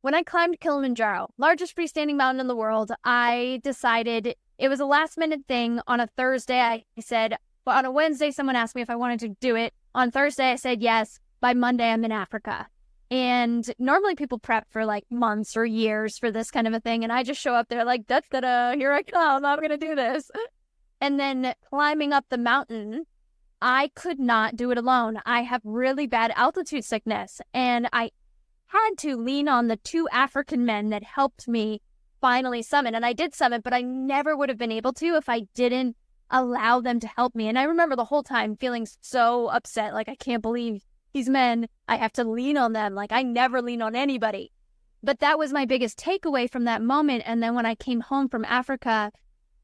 When I climbed Kilimanjaro, largest freestanding mountain in the world, I decided it was a last minute thing. On a Thursday, I said, well, on a Wednesday, someone asked me if I wanted to do it. On Thursday, I said yes. By Monday, I'm in Africa. And normally people prep for like months or years for this kind of a thing. And I just show up there like, da-da-da, here I come, I'm going to do this. And then climbing up the mountain, I could not do it alone. I have really bad altitude sickness, and I had to lean on the two African men that helped me finally summit. And I did summit, but I never would have been able to if I didn't allow them to help me. And I remember the whole time feeling so upset, like I can't believe these men, I have to lean on them. Like I never lean on anybody. But that was my biggest takeaway from that moment. And then when I came home from Africa,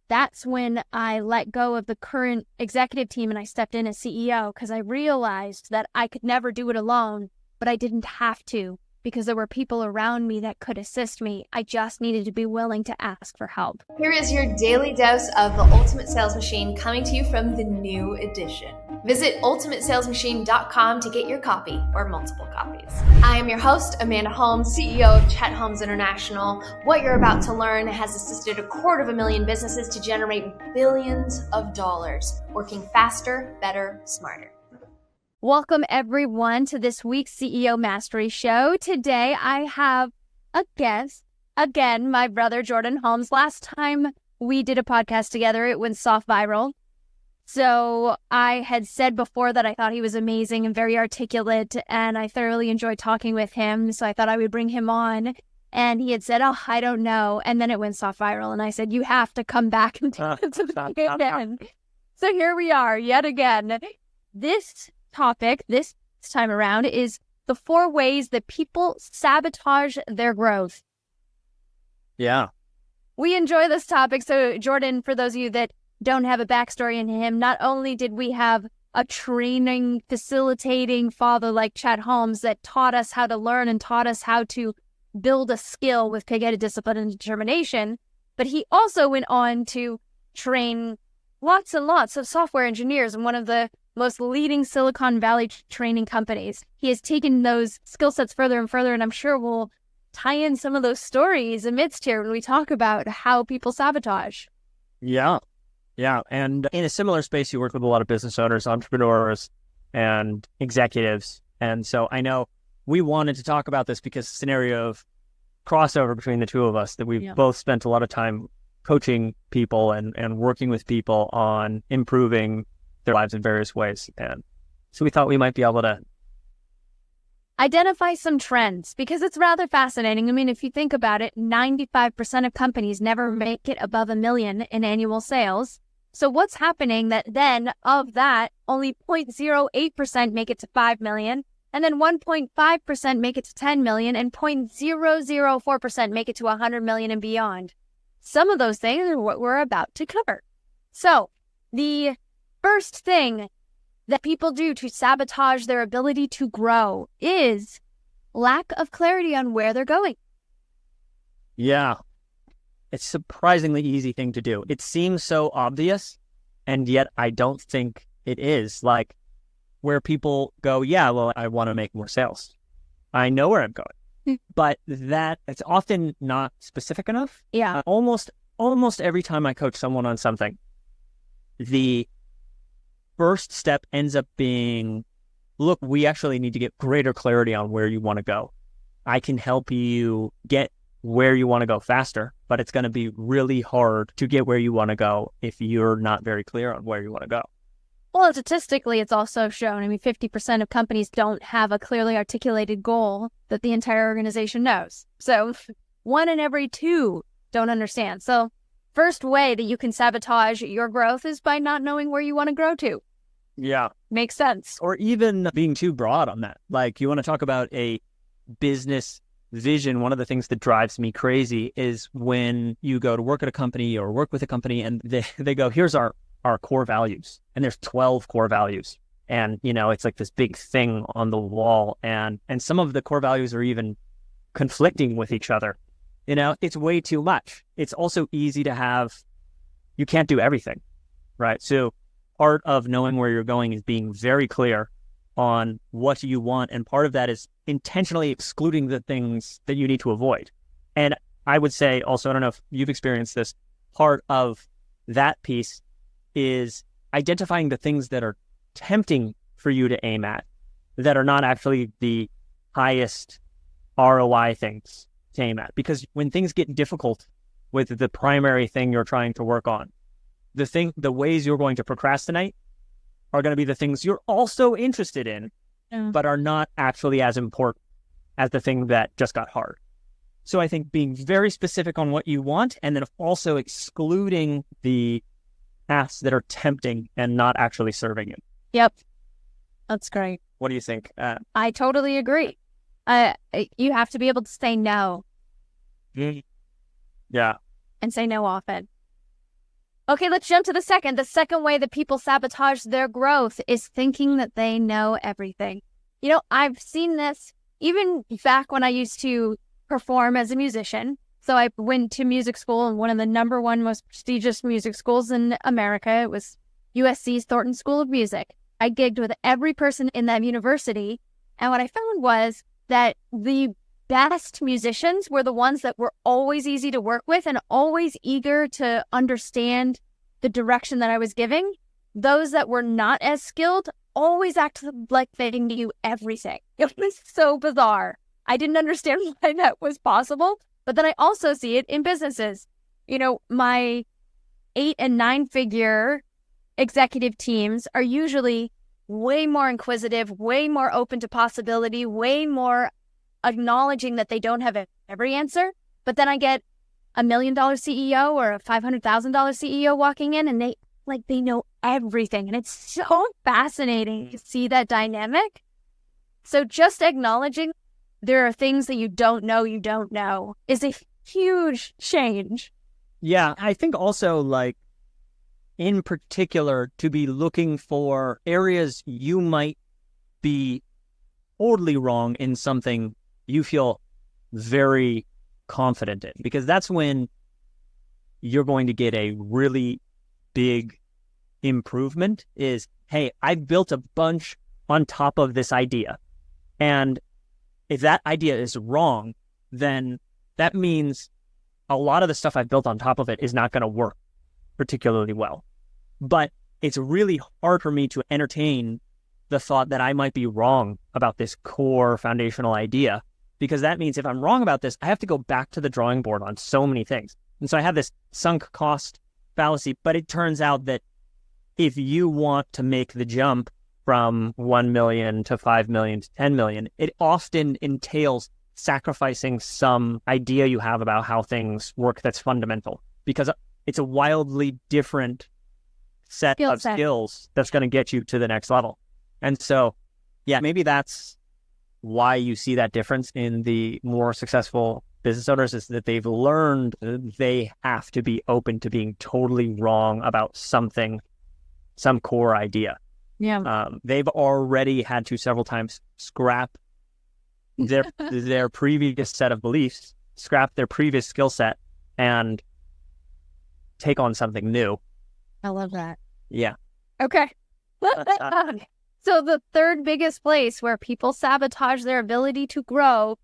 that's when I let go of the current executive team and I stepped in as CEO because I realized that I could never do it alone, but I didn't have to because there were people around me that could assist me. I just needed to be willing to ask for help. Here is your daily dose of the Ultimate Sales Machine coming to you from the new edition. Visit ultimatesalesmachine.com to get your copy or multiple copies. I am your host, Amanda Holmes, CEO of Chet Holmes International. What you're about to learn has assisted 250,000 businesses to generate billions of dollars, working faster, better, smarter. Welcome everyone to this week's CEO Mastery Show. Today I have a guest, again, my brother Jordan Holmes. Last time we did a podcast together, it went soft viral. So I had said before that I thought he was amazing and very articulate, and I thoroughly enjoyed talking with him. So I thought I would bring him on. And he had said, oh, I don't know. And then it went soft viral. And I said, you have to come back and take it to the again. So here we are yet again. This topic this time around is the 4 ways that people sabotage their growth. Yeah. We enjoy this topic. So Jordan, for those of you that don't have a backstory in him, not only did we have a training facilitating father like Chet Holmes that taught us how to learn and taught us how to build a skill with pig-headed discipline and determination, but he also went on to train lots and lots of software engineers in one of the most leading Silicon Valley training companies. He has taken those skill sets further and further, and I'm sure we'll tie in some of those stories amidst here when we talk about how people sabotage. Yeah. And in a similar space, you work with a lot of business owners, entrepreneurs, and executives. And so I know we wanted to talk about this because scenario of crossover between the two of us, that we've both spent a lot of time coaching people and working with people on improving their lives in various ways. And so we thought we might be able to identify some trends because it's rather fascinating. I mean, if you think about it, 95% of companies never make it above $1 million in annual sales. So what's happening that then of that, only 0.08% make it to 5 million, and then 1.5% make it to 10 million, and 0.004% make it to 100 million and beyond. Some of those things are what we're about to cover. So the first thing that people do to sabotage their ability to grow is lack of clarity on where they're going. Yeah. It's a surprisingly easy thing to do. It seems so obvious, and yet I don't think it is. Like where people go, yeah, well, I want to make more sales. I know where I'm going. But that it's often not specific enough. Yeah. Almost every time I coach someone on something, the first step ends up being, look, we actually need to get greater clarity on where you want to go. I can help you get where you want to go faster, but it's going to be really hard to get where you want to go if you're not very clear on where you want to go. Well, statistically, it's also shown, 50% of companies don't have a clearly articulated goal that the entire organization knows. So 1 in every 2 don't understand. So first way that you can sabotage your growth is by not knowing where you want to grow to. Yeah. Makes sense. Or even being too broad on that. Like you want to talk about a business vision. One of the things that drives me crazy is when you go to work at a company or work with a company and they go, here's our core values. And there's 12 core values. And, it's like this big thing on the wall. And some of the core values are even conflicting with each other. It's way too much. It's also easy to have, you can't do everything, right? So part of knowing where you're going is being very clear on what you want. And part of that is intentionally excluding the things that you need to avoid. And I would say also, I don't know if you've experienced this, part of that piece is identifying the things that are tempting for you to aim at that are not actually the highest ROI things to aim at. Because when things get difficult with the primary thing you're trying to work on, the ways you're going to procrastinate are going to be the things you're also interested in, but are not actually as important as the thing that just got hard. So I think being very specific on what you want, and then also excluding the paths that are tempting and not actually serving you. Yep. That's great. What do you think? I totally agree. You have to be able to say no. Yeah. And say no often. Okay, let's jump to the second. The second way that people sabotage their growth is thinking that they know everything. You know, I've seen this even back when I used to perform as a musician. So I went to music school, and one of the number one most prestigious music schools in America. It was USC's Thornton School of Music. I gigged with every person in that university. And what I found was that the best musicians were the ones that were always easy to work with and always eager to understand the direction that I was giving. Those that were not as skilled always acted like they knew everything. It was so bizarre. I didn't understand why that was possible. But then I also see it in businesses. You know, my 8 and 9 figure executive teams are usually way more inquisitive, way more open to possibility, way more acknowledging that they don't have every answer. But then I get $1 million CEO or a $500,000 CEO walking in, and they know everything. And it's so fascinating to see that dynamic. So just acknowledging there are things that you don't know is a huge change. Yeah, I think also, like, in particular, to be looking for areas you might be totally wrong in something you feel very confident in, because that's when you're going to get a really big improvement. Is, hey, I've built a bunch on top of this idea, and if that idea is wrong, then that means a lot of the stuff I've built on top of it is not going to work particularly well. But it's really hard for me to entertain the thought that I might be wrong about this core foundational idea, because that means if I'm wrong about this, I have to go back to the drawing board on so many things. And so I have this sunk cost fallacy. But it turns out that if you want to make the jump from 1 million to 5 million to 10 million, it often entails sacrificing some idea you have about how things work that's fundamental, because it's a wildly different set of skills that's going to get you to the next level. And so, yeah, maybe that's why you see that difference in the more successful business owners, is that they've learned they have to be open to being totally wrong about something, some core idea. Yeah. They've already had to several times scrap their previous set of beliefs, scrap their previous skill set, and take on something new. I love that. Yeah. Okay. So the third biggest place where people sabotage their ability to grow,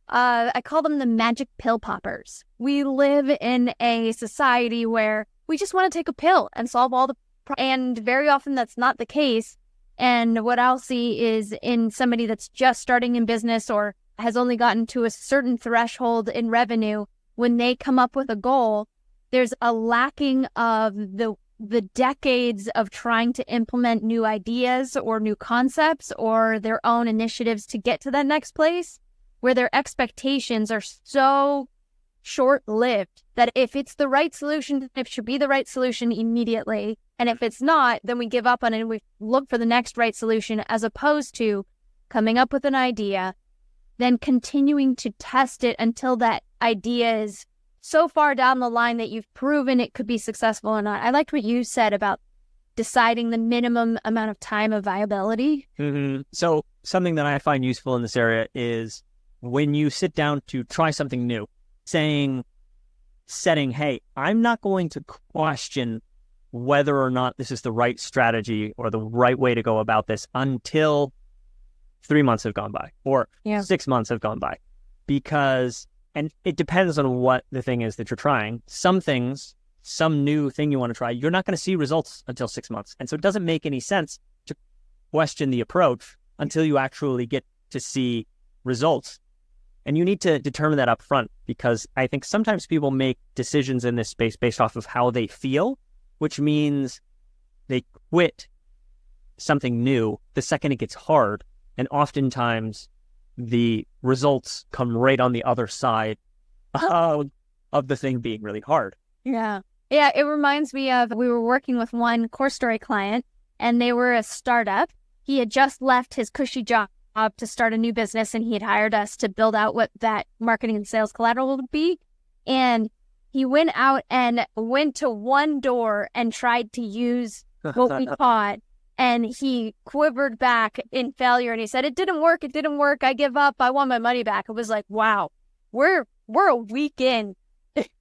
I call them the magic pill poppers. We live in a society where we just want to take a pill and solve all the and very often that's not the case. And what I'll see is in somebody that's just starting in business or has only gotten to a certain threshold in revenue, when they come up with a goal, there's a lacking of the decades of trying to implement new ideas or new concepts or their own initiatives to get to that next place, where their expectations are so short-lived that if it's the right solution, it should be the right solution immediately. And if it's not, then we give up on it and we look for the next right solution, as opposed to coming up with an idea, then continuing to test it until that idea is so far down the line that you've proven it could be successful or not. I liked what you said about deciding the minimum amount of time of viability. Mm-hmm. So something that I find useful in this area is when you sit down to try something new, setting, hey, I'm not going to question whether or not this is the right strategy or the right way to go about this until 3 months have gone by or 6 months have gone by because, and it depends on what the thing is that you're trying. Some things, some new thing you want to try, you're not going to see results until 6 months. And so it doesn't make any sense to question the approach until you actually get to see results. And you need to determine that up front, because I think sometimes people make decisions in this space based off of how they feel, which means they quit something new the second it gets hard. And oftentimes the results come right on the other side of the thing being really hard. Yeah. Yeah, it reminds me of, we were working with one Core Story client, and they were a startup. He had just left his cushy job to start a new business, and he had hired us to build out what that marketing and sales collateral would be. And he went out and went to one door and tried to use what we taught, and he quivered back in failure, and he said, it didn't work, I give up, I want my money back. It was like, wow, we're a week in.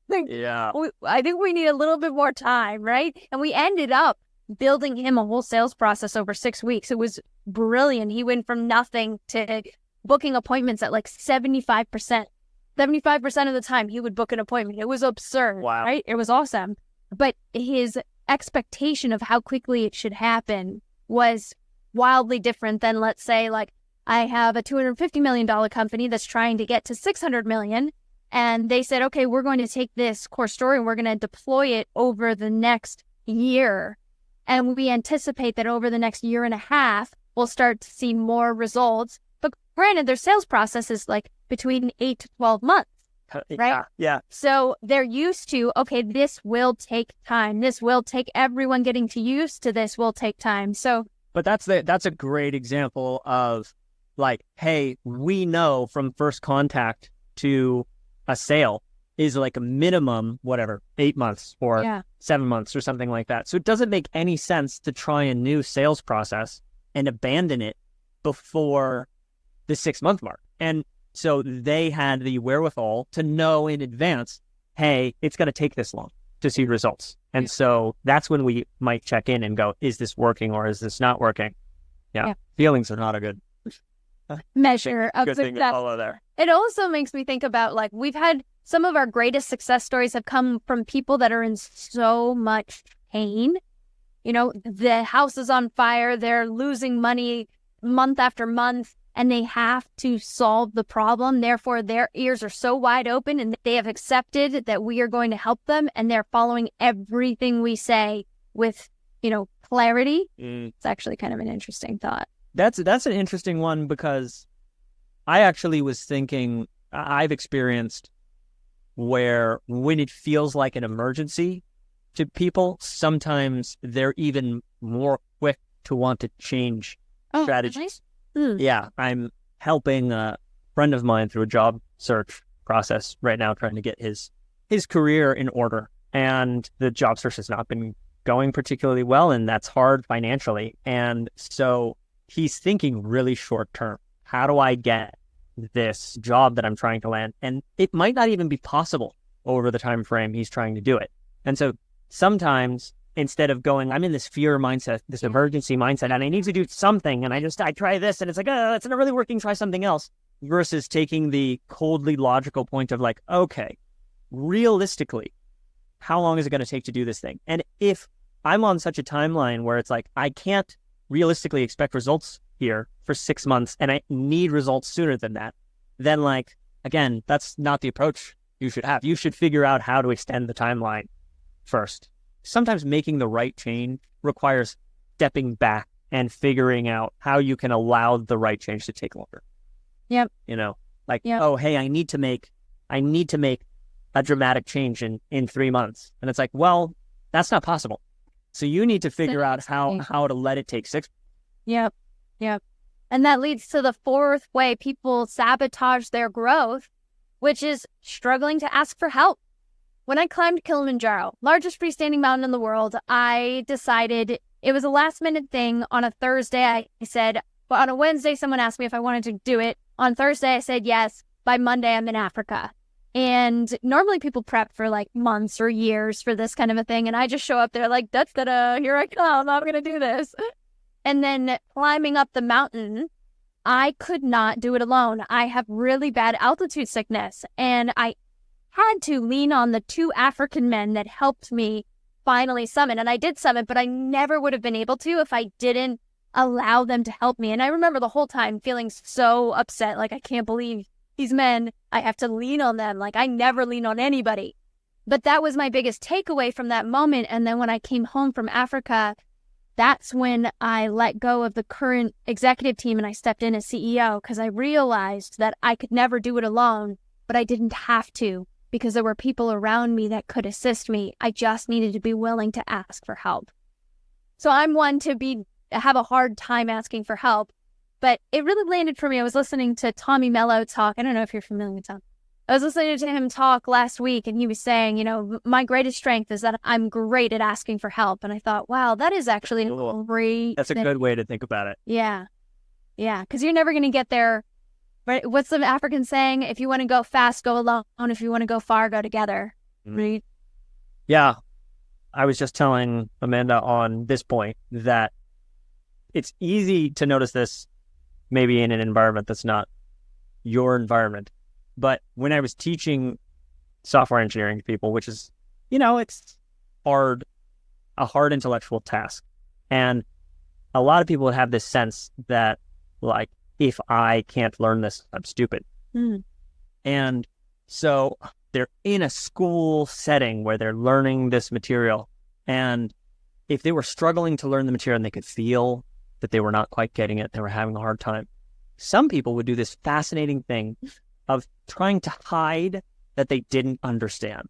Yeah. I think we need a little bit more time, right? And we ended up building him a whole sales process over 6 weeks. It was brilliant. He went from nothing to booking appointments at like 75%. 75% of the time he would book an appointment. It was absurd, right? It was awesome. But his expectation of how quickly it should happen was wildly different than, let's say, like, I have a $250 million company that's trying to get to $600 million. And they said, okay, we're going to take this core story and we're going to deploy it over the next year. And we anticipate that over the next year and a half, we'll start to see more results. But granted, their sales process is like between 8 to 12 months, right? Yeah. So they're used to, okay, this will take time. This will take, everyone getting to used to this will take time. So, but that's a great example of like, hey, we know from first contact to a sale is like a minimum, 8 months or 7 months or something like that. So it doesn't make any sense to try a new sales process and abandon it before the 6-month mark. And so they had the wherewithal to know in advance, hey, it's going to take this long to see results. And so that's when we might check in and go, is this working or is this not working? Yeah. Feelings are not a good measure of good thing to follow there. It also makes me think about, like, we've had some of our greatest success stories have come from people that are in so much pain. You know, the house is on fire, they're losing money month after month, and they have to solve the problem. Therefore, their ears are so wide open and they have accepted that we are going to help them, and they're following everything we say with, clarity. It's actually kind of an interesting thought. That's an interesting one, because I actually was thinking, I've experienced where when it feels like an emergency to people, sometimes they're even more quick to want to change strategies. Nice. Yeah, I'm helping a friend of mine through a job search process right now, trying to get his career in order. And the job search has not been going particularly well, and that's hard financially. And so he's thinking really short term. How do I get this job that I'm trying to land? And it might not even be possible over the time frame he's trying to do it. And so sometimes, instead of going, I'm in this fear mindset, this emergency mindset, and I need to do something, and I try this, and it's like, oh, it's not really working, try something else, versus taking the coldly logical point of like, okay, realistically, how long is it going to take to do this thing? And if I'm on such a timeline where it's like, I can't realistically expect results here for 6 months, and I need results sooner than that, then, like, again, that's not the approach you should have. You should figure out how to extend the timeline first. Sometimes making the right change requires stepping back and figuring out how you can allow the right change to take longer. Yep. Oh, hey, I need to make a dramatic change in 3 months. And it's like, well, that's not possible. So you need to figure out how to let it take 6. Yep. And that leads to the fourth way people sabotage their growth, which is struggling to ask for help. When I climbed Kilimanjaro, largest freestanding mountain in the world, I decided, it was a last minute thing. On a Thursday, I said, well, on a Wednesday, someone asked me if I wanted to do it. On Thursday, I said yes. By Monday, I'm in Africa. And normally people prep for like months or years for this kind of a thing. And I just show up there like, da-da-da, here I come, I'm going to do this. And then climbing up the mountain, I could not do it alone. I have really bad altitude sickness, and I had to lean on the 2 African men that helped me finally summit. And I did summit, but I never would have been able to if I didn't allow them to help me. And I remember the whole time feeling so upset, like, I can't believe these men, I have to lean on them. Like, I never lean on anybody. But that was my biggest takeaway from that moment. And then when I came home from Africa, that's when I let go of the current executive team and I stepped in as CEO, because I realized that I could never do it alone, but I didn't have to, because there were people around me that could assist me. I just needed to be willing to ask for help. So I'm one to have a hard time asking for help, but it really landed for me. I was listening to Tommy Mello talk. I don't know if you're familiar with Tom. I was listening to him talk last week, and he was saying, my greatest strength is that I'm great at asking for help. And I thought, wow, that is actually a great That's a good way to think about it. Yeah. Yeah. Because you're never going to get there. Right? What's the African saying? If you want to go fast, go alone. If you want to go far, go together. Right? Yeah. I was just telling Amanda on this point that it's easy to notice this maybe in an environment that's not your environment. But when I was teaching software engineering to people, which is, it's a hard intellectual task. And a lot of people have this sense that, like, if I can't learn this, I'm stupid. And so they're in a school setting where they're learning this material. And if they were struggling to learn the material and they could feel that they were not quite getting it, they were having a hard time, some people would do this fascinating thing of trying to hide that they didn't understand.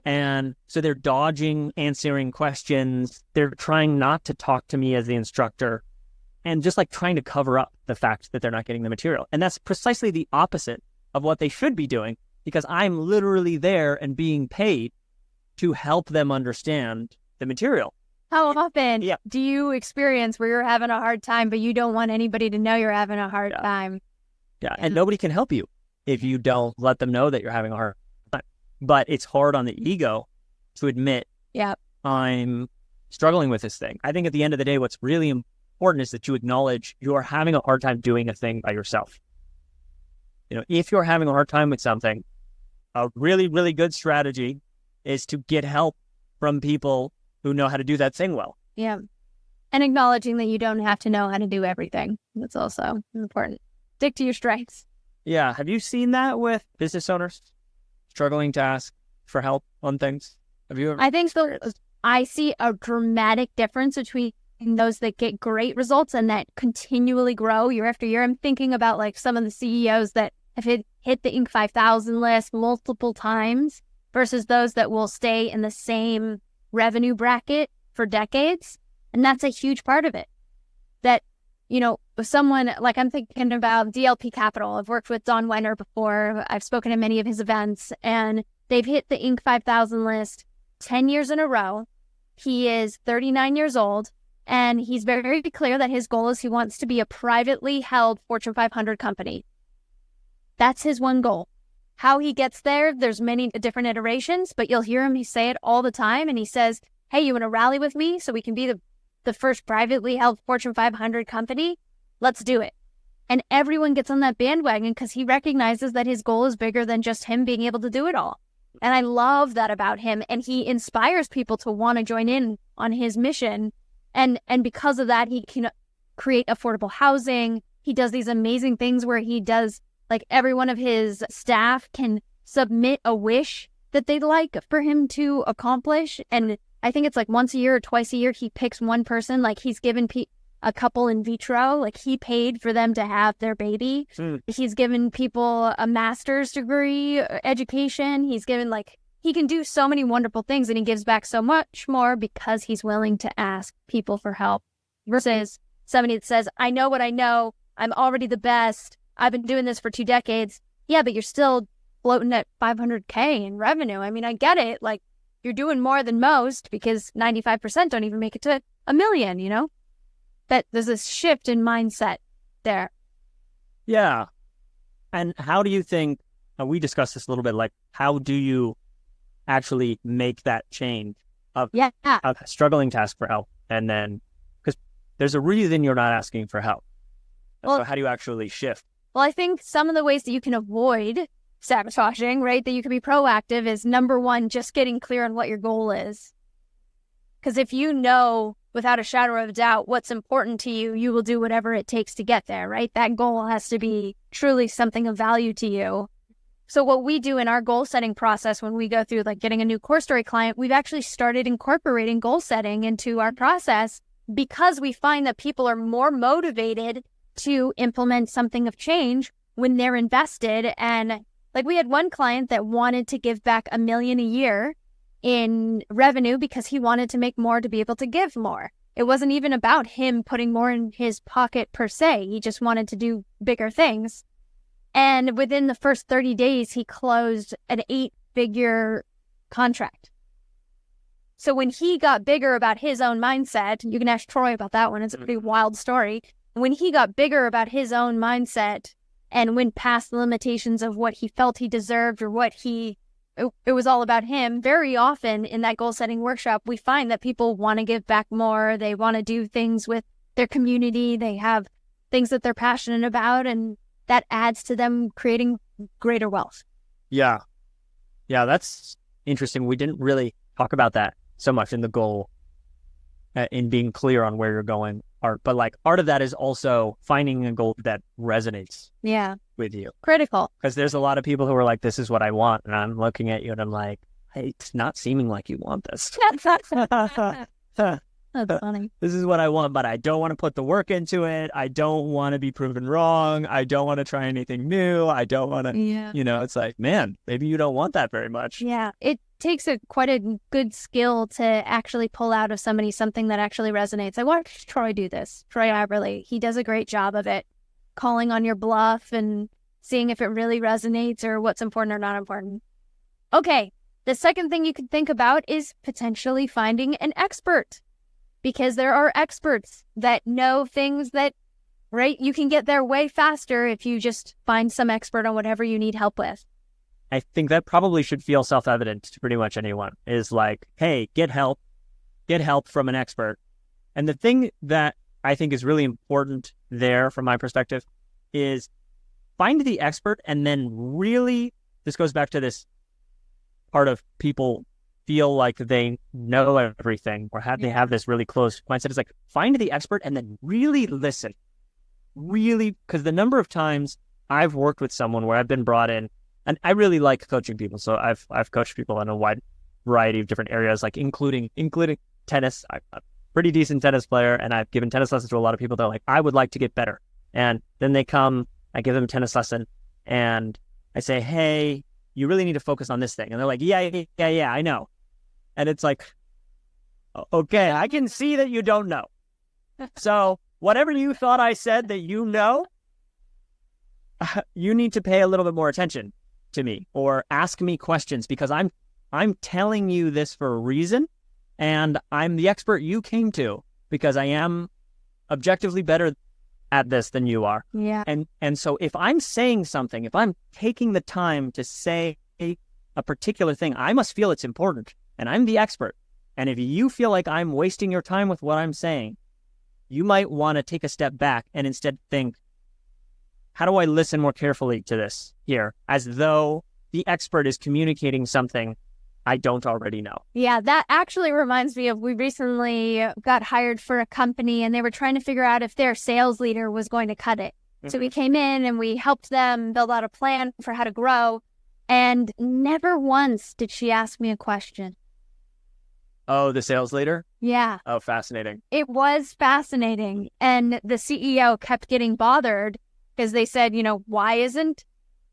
And so they're dodging answering questions. They're trying not to talk to me as the instructor, and just like trying to cover up the fact that they're not getting the material. And that's precisely the opposite of what they should be doing, because I'm literally there and being paid to help them understand the material. How often do you experience where you're having a hard time, but you don't want anybody to know you're having a hard time? Yeah, and nobody can help you if you don't let them know that you're having a hard time. But it's hard on the ego to admit, I'm struggling with this thing. I think at the end of the day, what's really important is that you acknowledge you are having a hard time doing a thing by yourself. If you're having a hard time with something, a really, really good strategy is to get help from people who know how to do that thing well. Yeah. And acknowledging that you don't have to know how to do everything. That's also important. Stick to your strengths. Yeah. Have you seen that with business owners struggling to ask for help on things? Have you ever? I think so. I see a dramatic difference between those that get great results and that continually grow year after year. I'm thinking about like some of the CEOs that have hit the Inc. 5000 list multiple times versus those that will stay in the same revenue bracket for decades. And that's a huge part of it. That, someone like I'm thinking about DLP Capital. I've worked with Don Wenner before. I've spoken at many of his events, and they've hit the Inc. 5000 list 10 years in a row. He is 39 years old, and he's very, very clear that his goal is he wants to be a privately held Fortune 500 company. That's his one goal. How he gets there, there's many different iterations, but you'll hear him say it all the time, and he says, hey, you want to rally with me so we can be the first privately held Fortune 500 company? Let's do it. And everyone gets on that bandwagon because he recognizes that his goal is bigger than just him being able to do it all. And I love that about him. And he inspires people to want to join in on his mission. And because of that, he can create affordable housing. He does these amazing things where he does, like, every one of his staff can submit a wish that they'd like for him to accomplish. And I think it's like once a year or twice a year, he picks one person. Like, he's given a couple in vitro, like he paid for them to have their baby. He's given people a master's degree education. He's given, like, he can do so many wonderful things, and he gives back so much more because he's willing to ask people for help versus somebody that says, I know what I know. I'm already the best. I've been doing this for 2 decades. Yeah, but you're still floating at 500K in revenue. I mean, I get it. Like, you're doing more than most because 95% don't even make it to $1 million, That there's this shift in mindset there. Yeah. And how do you think, we discussed this a little bit, like, how do you actually make that change of struggling to ask for help? And then, because there's a reason you're not asking for help. So how do you actually shift? Well, I think some of the ways that you can avoid sabotaging, right, that you can be proactive is number one, just getting clear on what your goal is. Because if you know without a shadow of a doubt what's important to you, you will do whatever it takes to get there, right? That goal has to be truly something of value to you. So what we do in our goal setting process when we go through like getting a new core story client, we've actually started incorporating goal setting into our process because we find that people are more motivated to implement something of change when they're invested. And like we had one client that wanted to give back $1 million a year in revenue because he wanted to make more to be able to give more. It wasn't even about him putting more in his pocket per se. He just wanted to do bigger things. And within the first 30 days, he closed an 8-figure contract. So when he got bigger about his own mindset, you can ask Troy about that one. It's a pretty wild story. When he got bigger about his own mindset and went past the limitations of what he felt he deserved or it was all about him. Very often in that goal setting workshop, we find that people want to give back more. They want to do things with their community. They have things that they're passionate about, and that adds to them creating greater wealth. Yeah. Yeah, that's interesting. We didn't really talk about that so much in the goal, in being clear on where you're going. But like part of that is also finding a goal that resonates with you. Critical. Because there's a lot of people who are like, this is what I want. And I'm looking at you and I'm like, hey, it's not seeming like you want this. That's funny. This is what I want, but I don't want to put the work into it. I don't want to be proven wrong. I don't want to try anything new. I don't want to, it's like, man, maybe you don't want that very much. Yeah. It takes quite a good skill to actually pull out of somebody something that actually resonates. I watched Troy do this. Troy Aberley. He does a great job of it, calling on your bluff and seeing if it really resonates or what's important or not important. Okay. The second thing you can think about is potentially finding an expert. Because there are experts that know things that, right, you can get there way faster if you just find some expert on whatever you need help with. I think that probably should feel self-evident to pretty much anyone, is like, hey, get help from an expert. And the thing that I think is really important there from my perspective is find the expert and then really, this goes back to this part of people feel like they know everything or they have this really close mindset. It's like, find the expert and then really listen. Really, because the number of times I've worked with someone where I've been brought in, and I really like coaching people. So I've coached people in a wide variety of different areas, like including tennis. I'm a pretty decent tennis player, and I've given tennis lessons to a lot of people that are like, I would like to get better. And then they come, I give them a tennis lesson, and I say, hey, you really need to focus on this thing. And they're like, yeah, I know. And it's like, okay, I can see that you don't know. So whatever you thought I said that you know, you need to pay a little bit more attention to me or ask me questions, because I'm telling you this for a reason, and I'm the expert you came to because I am objectively better at this than you are. Yeah. And so if I'm saying something, if I'm taking the time to say a particular thing, I must feel it's important. And I'm the expert. And if you feel like I'm wasting your time with what I'm saying, you might want to take a step back and instead think, how do I listen more carefully to this here? As though the expert is communicating something I don't already know. Yeah, that actually reminds me of, we recently got hired for a company and they were trying to figure out if their sales leader was going to cut it. Mm-hmm. So we came in and we helped them build out a plan for how to grow. And never once did she ask me a question. Oh, the sales leader? Yeah. Oh, fascinating. It was fascinating. And the CEO kept getting bothered because they said, why isn't,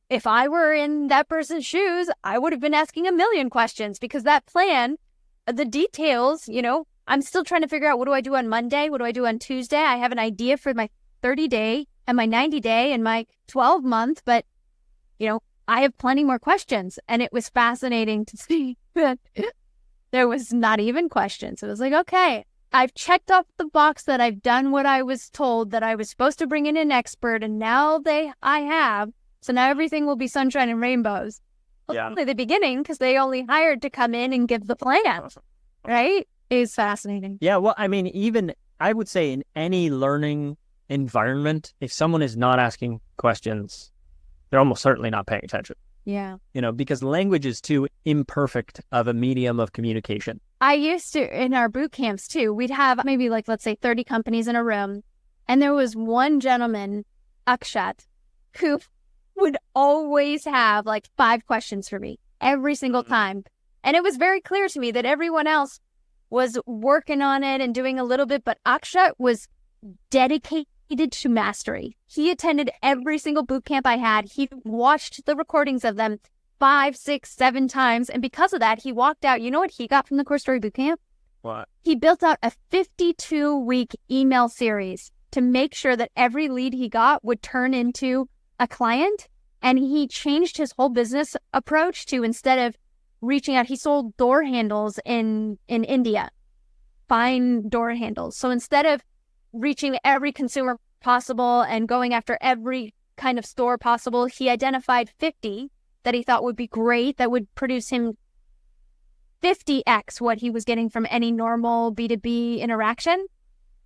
if I were in that person's shoes, I would have been asking a million questions, because that plan, the details, I'm still trying to figure out, what do I do on Monday? What do I do on Tuesday? I have an idea for my 30-day and my 90-day and my 12-month, but, I have plenty more questions. And it was fascinating to see that there was not even questions. It was like, okay, I've checked off the box that I've done what I was told that I was supposed to bring in an expert, and now I have. So now everything will be sunshine and rainbows. Well, yeah. Only the beginning, because they only hired to come in and give the plan, right? It's fascinating. Yeah, well, I mean, even I would say in any learning environment, if someone is not asking questions, they're almost certainly not paying attention. Yeah. Because language is too imperfect of a medium of communication. I used to, in our boot camps too, we'd have maybe like, let's say 30 companies in a room. And there was one gentleman, Akshat, who would always have like 5 questions for me every single time. And it was very clear to me that everyone else was working on it and doing a little bit, but Akshat was dedicated to mastery. He attended every single boot camp I had. He watched the recordings of them 5, 6, 7 times. And because of that, he walked out. You know what he got from the Core Story Bootcamp? What? He built out a 52-week email series to make sure that every lead he got would turn into a client. And he changed his whole business approach to, instead of reaching out, he sold door handles in India, fine door handles. So instead of reaching every consumer possible and going after every kind of store possible, he identified 50 that he thought would be great, that would produce him 50x what he was getting from any normal B2B interaction.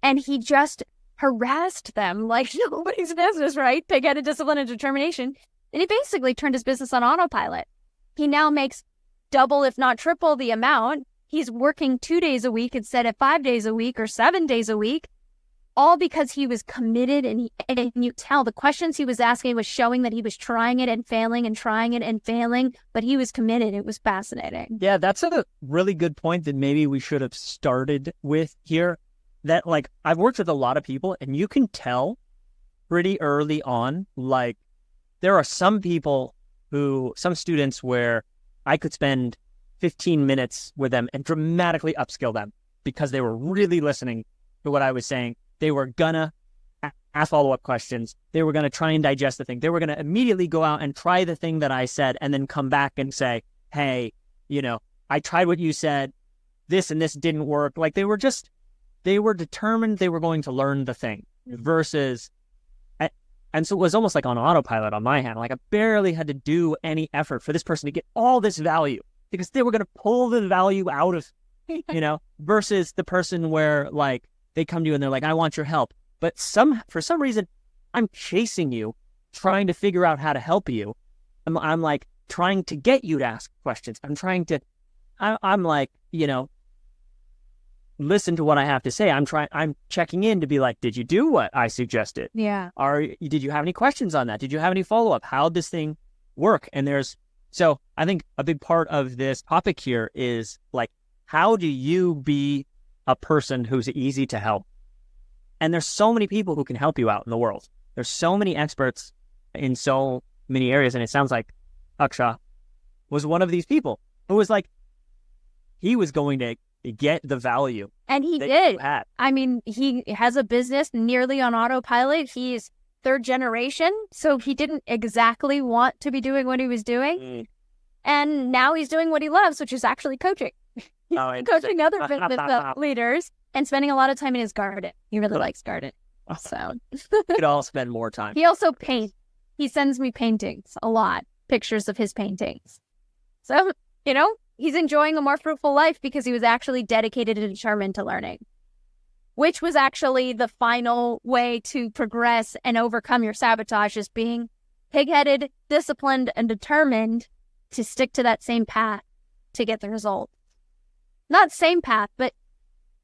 And he just harassed them like nobody's business, right? Pig-headed discipline and determination. And he basically turned his business on autopilot. He now makes double, if not triple the amount. He's working 2 days a week instead of 5 days a week or 7 days a week, all because he was committed. And you tell the questions he was asking was showing that he was trying it and failing and trying it and failing, but he was committed. It was fascinating. Yeah, that's a really good point that maybe we should have started with here. That, like, I've worked with a lot of people, and you can tell pretty early on, like, there are some students where I could spend 15 minutes with them and dramatically upskill them because they were really listening to what I was saying. They were gonna ask follow-up questions. They were gonna try and digest the thing. They were gonna immediately go out and try the thing that I said and then come back and say, hey, I tried what you said. This and this didn't work. Like, they were determined they were going to learn the thing versus... And so it was almost like on autopilot on my hand. Like, I barely had to do any effort for this person to get all this value because they were going to pull the value out of, versus the person where, like, they come to you and they're like, I want your help. But for some reason, I'm chasing you, trying to figure out how to help you. I'm like trying to get you to ask questions. I'm like, listen to what I have to say. I'm checking in to be like, did you do what I suggested? Yeah. Did you have any questions on that? Did you have any follow-up? How'd this thing work? So I think a big part of this topic here is, like, how do you be a person who's easy to help? And there's so many people who can help you out in the world. There's so many experts in so many areas. And it sounds like Aksha was one of these people who was like, he was going to get the value. And he did. I mean, he has a business nearly on autopilot. He's 3rd generation, so he didn't exactly want to be doing what he was doing. And now he's doing what he loves, which is actually coaching. Coaching other business leaders and spending a lot of time in his garden. He really likes garden. So we could all spend more time. He also paints. He sends me paintings a lot, pictures of his paintings. So, he's enjoying a more fruitful life because he was actually dedicated and determined to learning, which was actually the final way to progress and overcome your sabotage, is being pig-headed, disciplined, and determined to stick to that same path to get the result. Not same path, but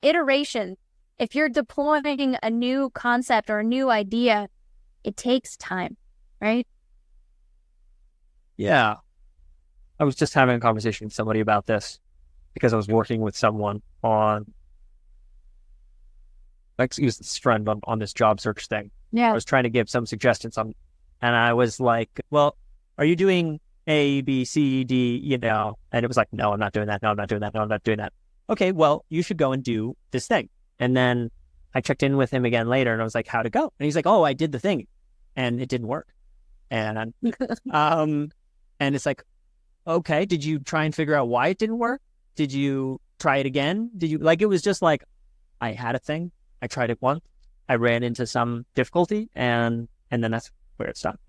iteration. If you're deploying a new concept or a new idea, it takes time, right? Yeah. I was just having a conversation with somebody about this because I was working with someone on, let's use this friend on this job search thing. Yeah. I was trying to give some suggestions and I was like, well, are you doing A, B, C, D, And it was like, no, I'm not doing that. No, I'm not doing that. No, I'm not doing that. Okay, well, you should go and do this thing. And then I checked in with him again later and I was like, how'd it go? And he's like, oh, I did the thing and it didn't work. And it's like, okay, did you try and figure out why it didn't work? Did you try it again? It was just like, I had a thing. I tried it once. I ran into some difficulty and then that's where it stopped.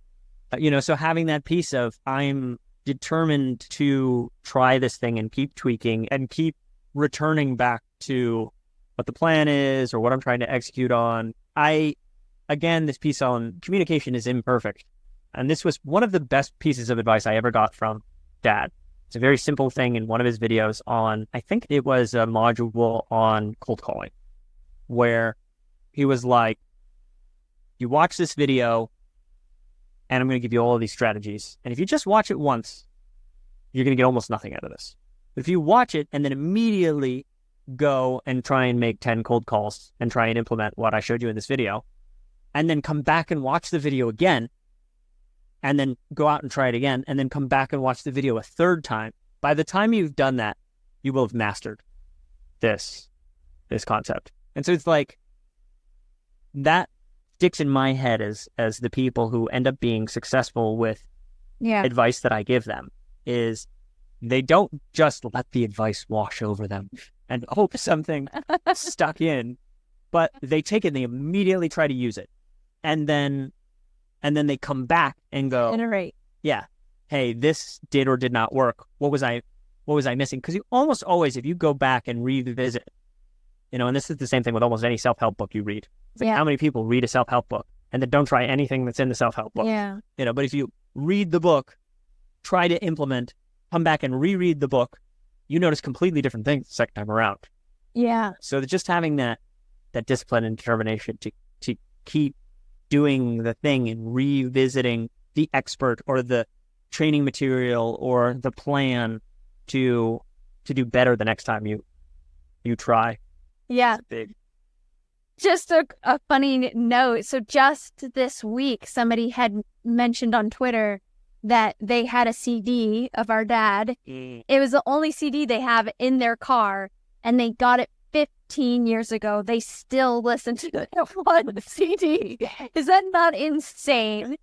So having that piece of, I'm determined to try this thing and keep tweaking and keep returning back to what the plan is or what I'm trying to execute on. I again, this piece on communication is imperfect. And this was one of the best pieces of advice I ever got from Dad. It's a very simple thing in one of his videos on, I think it was a module on cold calling, where he was like, you watch this video and I'm going to give you all of these strategies. And if you just watch it once, you're going to get almost nothing out of this. But if you watch it and then immediately go and try and make 10 cold calls and try and implement what I showed you in this video, and then come back and watch the video again, and then go out and try it again, and then come back and watch the video a third time, by the time you've done that, you will have mastered this concept. And so it's like, that sticks in my head as the people who end up being successful with advice that I give them, is they don't just let the advice wash over them and hope something stuck in, but they take it and they immediately try to use it. And then they come back and go, iterate. Yeah, hey, this did or did not work. What was I missing? Because you almost always, if you go back and revisit, and this is the same thing with almost any self-help book you read. It's like, how many people read a self-help book and then don't try anything that's in the self-help book? Yeah. But if you read the book, try to implement, come back and reread the book, you notice completely different things the second time around. Yeah. So just having that discipline and determination to keep doing the thing and revisiting the expert or the training material or the plan to do better the next time you try. Yeah. Big. Just a funny note. So just this week, somebody had mentioned on Twitter that they had a CD of our dad. It was the only CD they have in their car, and they got it 15 years ago. They still listen to that one CD. Is that not insane?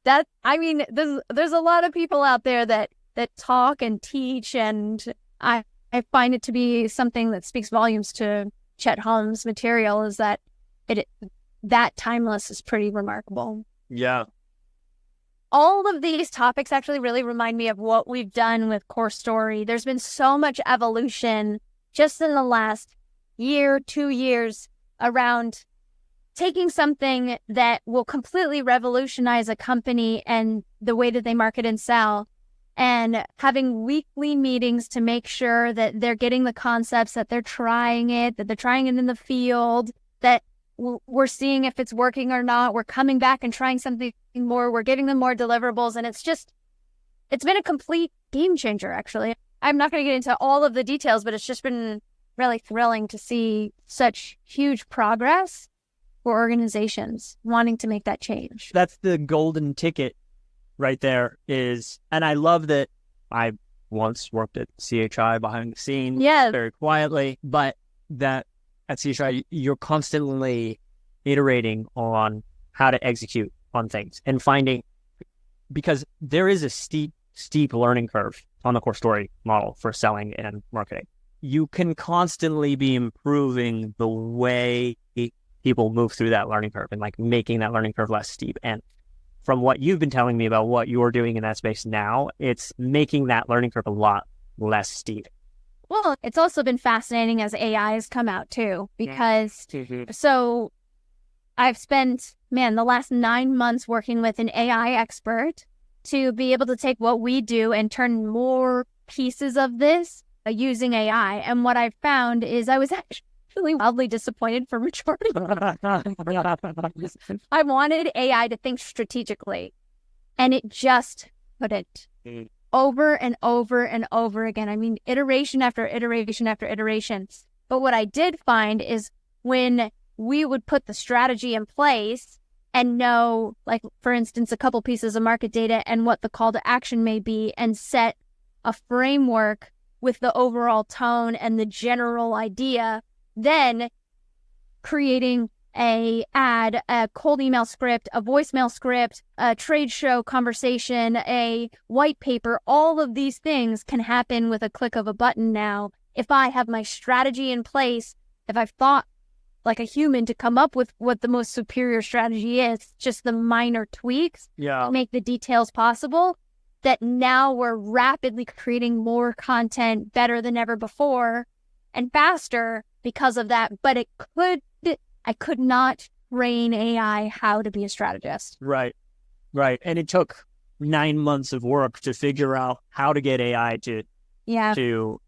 There's a lot of people out there that talk and teach, and I find it to be something that speaks volumes to Chet Holmes' material, is that that timeless is pretty remarkable. Yeah. All of these topics actually really remind me of what we've done with Core Story. There's been so much evolution just in the last year, 2 years, around taking something that will completely revolutionize a company and the way that they market and sell, and having weekly meetings to make sure that they're getting the concepts, that they're trying it in the field, that we're seeing if it's working or not. We're coming back and trying something more. We're giving them more deliverables. And it's been a complete game changer, actually. I'm not going to get into all of the details, but it's just been really thrilling to see such huge progress for organizations wanting to make that change. That's the golden ticket right there is, and I love that I once worked at CHI behind the scenes, very quietly, but that at CHI, you're constantly iterating on how to execute on things and finding, because there is a steep learning curve on the Core Story model for selling and marketing. You can constantly be improving the way people move through that learning curve and like making that learning curve less steep. And from what you've been telling me about what you're doing in that space now, it's making that learning curve a lot less steep. Well, it's also been fascinating as AI has come out too, because so I've spent, the last 9 months working with an AI expert to be able to take what we do and turn more pieces of this using AI. And what I found is I was actually wildly disappointed for majority. I wanted AI to think strategically, and it just couldn't. Over and over and over again. Iteration after iteration after iteration. But what I did find is when we would put the strategy in place and know, like, for instance, a couple pieces of market data and what the call to action may be, and set a framework with the overall tone and the general idea, then creating a ad, a cold email script, a voicemail script, a trade show conversation, a white paper, all of these things can happen with a click of a button now. If I have my strategy in place, if I've thought like a human to come up with what the most superior strategy is, just the minor tweaks, make the details possible, that now we're rapidly creating more content better than ever before and faster because of that. But I could not train AI how to be a strategist. Right. And it took 9 months of work to figure out how to get AI to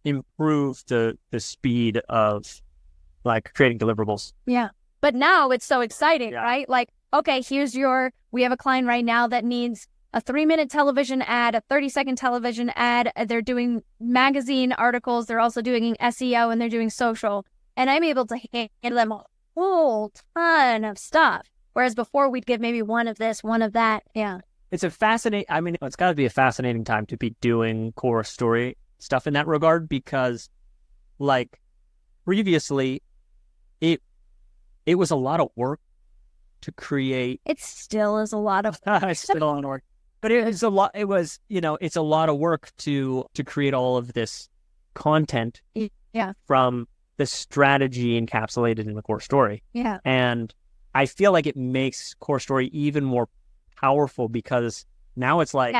improve the speed of like creating deliverables. Yeah. But now it's so exciting, right? Like, okay, we have a client right now that needs a 3-minute television ad, a 30-second television ad. They're doing magazine articles. They're also doing SEO and they're doing social. And I'm able to hand them a whole ton of stuff. Whereas before we'd give maybe one of this, one of that. Yeah. It's it's got to be a fascinating time to be doing core story stuff in that regard, because like previously it was a lot of work to create. It still is a lot of it's still a lot of work. But it's a lot of work to create all of this content from the strategy encapsulated in the core story. Yeah. And I feel like it makes core story even more powerful, because now it's like,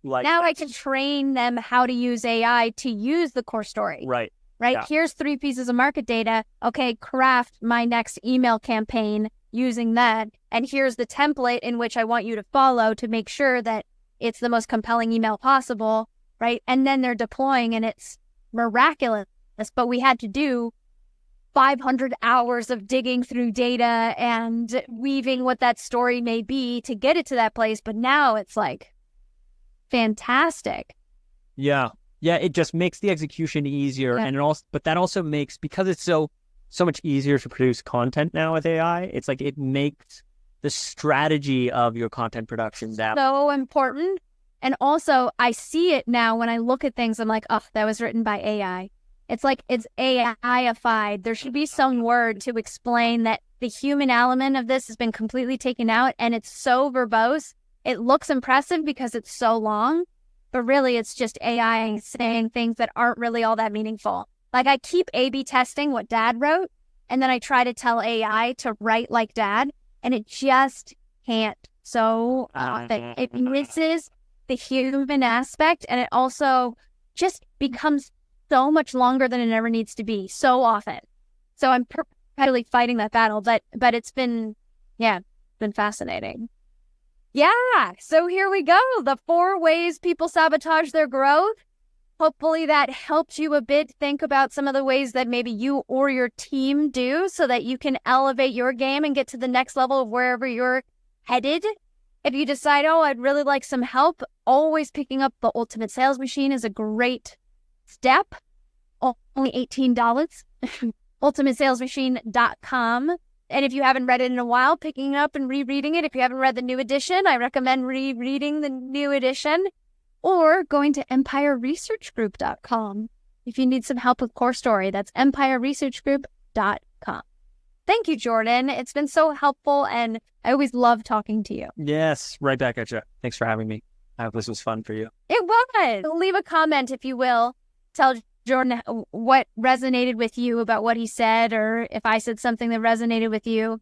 now I can train them how to use AI to use the core story. Right. Yeah. Here's 3 pieces of market data. Okay, craft my next email campaign using that. And here's the template in which I want you to follow to make sure that it's the most compelling email possible. Right. And then they're deploying and it's miraculous. But we had to do 500 hours of digging through data and weaving what that story may be to get it to that place. But now it's like fantastic. Yeah. It just makes the execution easier. And but that also makes, because it's so much easier to produce content now with AI, it's like it makes the strategy of your content production so important. And also I see it now when I look at things, I'm like, oh, that was written by AI. It's like it's AI-ified. There should be some word to explain that the human element of this has been completely taken out, and it's so verbose. It looks impressive because it's so long, but really it's just AI saying things that aren't really all that meaningful. Like I keep A/B testing what Dad wrote, and then I try to tell AI to write like Dad, and it just can't so often. It misses the human aspect, and it also just becomes so much longer than it ever needs to be so often. So I'm perpetually fighting that battle, but it's been fascinating. Yeah. So here we go. The 4 ways people sabotage their growth. Hopefully that helps you a bit think about some of the ways that maybe you or your team do so that you can elevate your game and get to the next level of wherever you're headed. If you decide, I'd really like some help, always picking up the Ultimate Sales Machine is a great step. Only $18. ultimatesalesmachine.com. And if you haven't read it in a while, picking it up and rereading it. If you haven't read the new edition, I recommend rereading the new edition, or going to empireresearchgroup.com. If you need some help with core story, that's empireresearchgroup.com. Thank you, Jordan. It's been so helpful, and I always love talking to you. Yes, right back at you. Thanks for having me. I hope this was fun for you. It was. Leave a comment, if you will. Tell Jordan what resonated with you about what he said, or if I said something that resonated with you.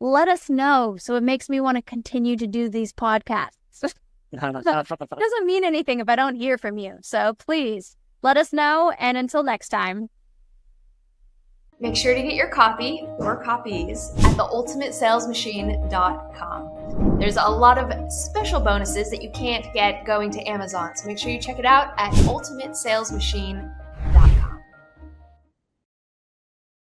Let us know, so it makes me want to continue to do these podcasts. It doesn't mean anything if I don't hear from you. So please let us know. And until next time. Make sure to get your copy or copies at theultimatesalesmachine.com. There's a lot of special bonuses that you can't get going to Amazon. So make sure you check it out at ultimatesalesmachine.com.